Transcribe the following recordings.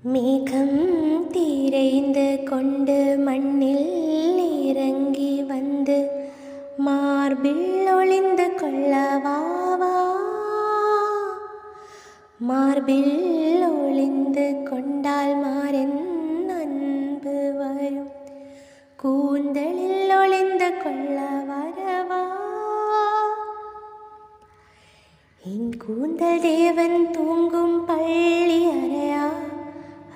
மேகம் தீரைந்து கொண்டு மண்ணில் இறங்கி வந்து மார்பில் ஒளிந்து கொள்ளவாவா. மார்பில் ஒளிந்து கொண்டால் மாறன் அன்பு வரும், கூந்தலில் ஒளிந்து கொள்ள வரவா. என் கூந்தல் தேவன் தூங்கும் பள்ளி அறையா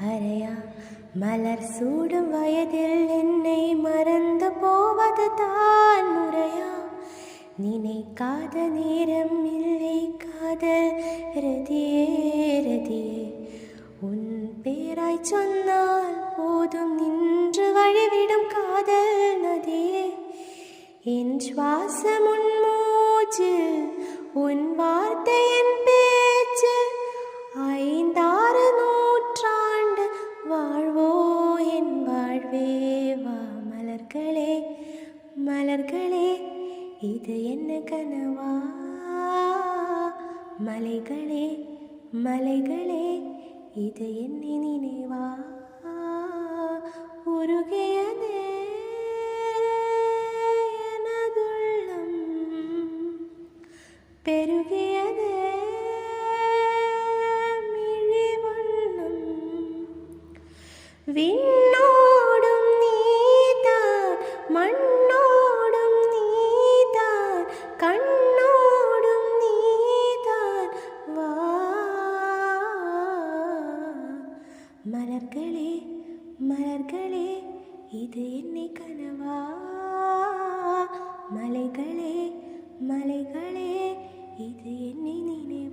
அறையா. மலர் சூடும் வயதில் என்னை மறந்து போவது தான் முறையா. நினைக்காத நேரம் இல்லை காதல் ரதியே ரதியே. உன் பேராய் சொன்னால் போதும் நின்று வழிவிடும் காதல் நதியே. என் சுவாசம் உன் மூச்சு, உன் வார்த்தை என் பேச்சு. 5-6 நூற்றாண்டு வாழ்வோ என் வாழ்வே வா. மலர்களே மலர்களே இது என்ன கனவா. மலைகளே மலைகளே இது என்னை நினைவா. உருகியதே எனதுள்ளம், பெருகியதே மிழிவண்ணம். விண்ணோடும் நீதான், மண்ணோடும் நீதான், கண்ணோடும் நீதான் வா. மலர்களே மலர்களே இது என்னை கனவா. மலைகளே மலைகளே இது என்னை நினைவா.